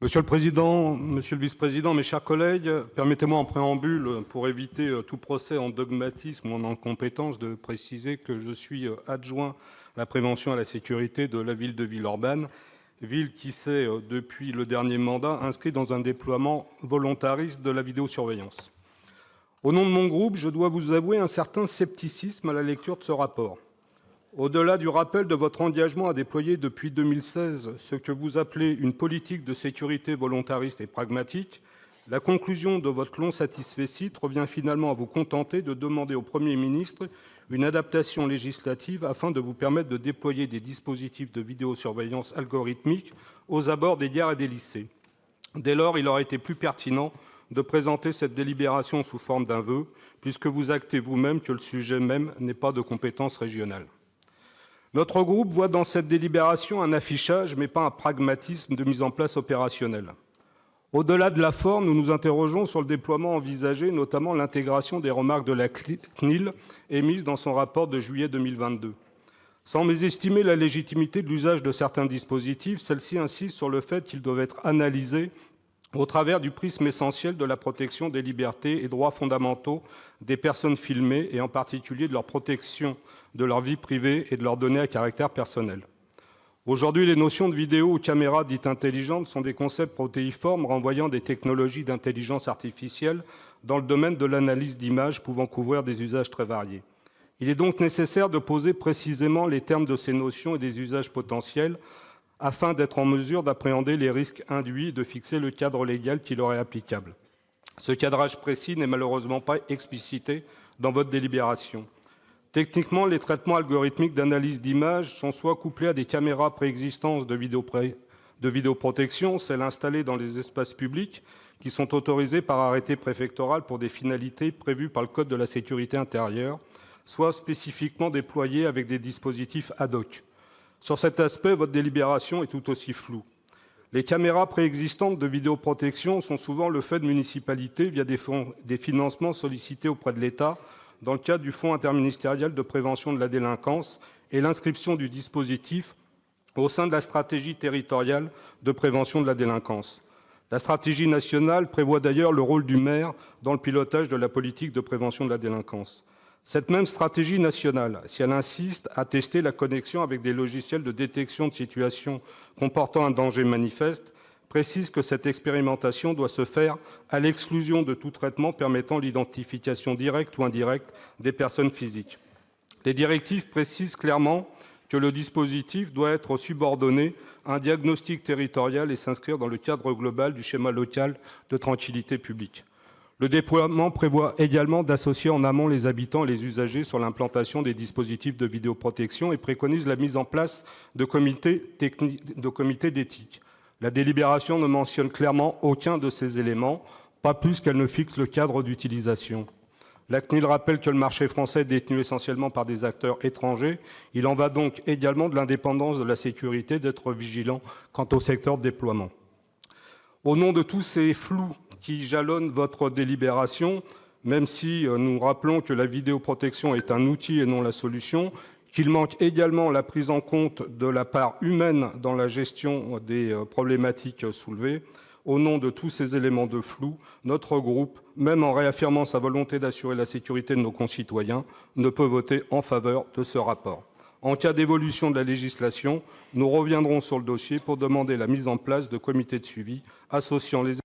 Monsieur le Président, Monsieur le Vice-président, mes chers collègues, permettez-moi en préambule, pour éviter tout procès en dogmatisme ou en incompétence, de préciser que je suis adjoint à la prévention et à la sécurité de la ville de Villeurbanne, ville qui s'est, depuis le dernier mandat, inscrite dans un déploiement volontariste de la vidéosurveillance. Au nom de mon groupe, je dois vous avouer un certain scepticisme à la lecture de ce rapport. Au-delà du rappel de votre engagement à déployer depuis 2016 ce que vous appelez une politique de sécurité volontariste et pragmatique, la conclusion de votre long satisfecit revient finalement à vous contenter de demander au Premier ministre une adaptation législative afin de vous permettre de déployer des dispositifs de vidéosurveillance algorithmique aux abords des gares et des lycées. Dès lors, il aurait été plus pertinent de présenter cette délibération sous forme d'un vœu, puisque vous actez vous-même que le sujet même n'est pas de compétence régionale. Notre groupe voit dans cette délibération un affichage, mais pas un pragmatisme de mise en place opérationnelle. Au-delà de la forme, nous nous interrogeons sur le déploiement envisagé, notamment l'intégration des remarques de la CNIL émises dans son rapport de juillet 2022. Sans mésestimer la légitimité de l'usage de certains dispositifs, celle-ci insiste sur le fait qu'ils doivent être analysés au travers du prisme essentiel de la protection des libertés et droits fondamentaux des personnes filmées, et en particulier de leur protection de leur vie privée et de leurs données à caractère personnel. Aujourd'hui, les notions de vidéo ou caméra dites intelligentes sont des concepts protéiformes renvoyant des technologies d'intelligence artificielle dans le domaine de l'analyse d'images pouvant couvrir des usages très variés. Il est donc nécessaire de poser précisément les termes de ces notions et des usages potentiels afin d'être en mesure d'appréhender les risques induits et de fixer le cadre légal qui leur est applicable. Ce cadrage précis n'est malheureusement pas explicité dans votre délibération. Techniquement, les traitements algorithmiques d'analyse d'images sont soit couplés à des caméras préexistantes de vidéoprotection, celles installées dans les espaces publics, qui sont autorisées par arrêté préfectoral pour des finalités prévues par le Code de la sécurité intérieure, soit spécifiquement déployées avec des dispositifs ad hoc. Sur cet aspect, votre délibération est tout aussi floue. Les caméras préexistantes de vidéoprotection sont souvent le fait de municipalités via des financements sollicités auprès de l'État dans le cadre du Fonds interministériel de prévention de la délinquance et l'inscription du dispositif au sein de la stratégie territoriale de prévention de la délinquance. La stratégie nationale prévoit d'ailleurs le rôle du maire dans le pilotage de la politique de prévention de la délinquance. Cette même stratégie nationale, si elle insiste à tester la connexion avec des logiciels de détection de situations comportant un danger manifeste, précise que cette expérimentation doit se faire à l'exclusion de tout traitement permettant l'identification directe ou indirecte des personnes physiques. Les directives précisent clairement que le dispositif doit être subordonné à un diagnostic territorial et s'inscrire dans le cadre global du schéma local de tranquillité publique. Le déploiement prévoit également d'associer en amont les habitants et les usagers sur l'implantation des dispositifs de vidéoprotection et préconise la mise en place de comités d'éthique. La délibération ne mentionne clairement aucun de ces éléments, pas plus qu'elle ne fixe le cadre d'utilisation. La CNIL rappelle que le marché français est détenu essentiellement par des acteurs étrangers. Il en va donc également de l'indépendance de la sécurité d'être vigilant quant au secteur de déploiement. Au nom de tous ces flous qui jalonnent votre délibération, même si nous rappelons que la vidéoprotection est un outil et non la solution, qu'il manque également la prise en compte de la part humaine dans la gestion des problématiques soulevées, au nom de tous ces éléments de flou, notre groupe, même en réaffirmant sa volonté d'assurer la sécurité de nos concitoyens, ne peut voter en faveur de ce rapport. En cas d'évolution de la législation, nous reviendrons sur le dossier pour demander la mise en place de comités de suivi associant les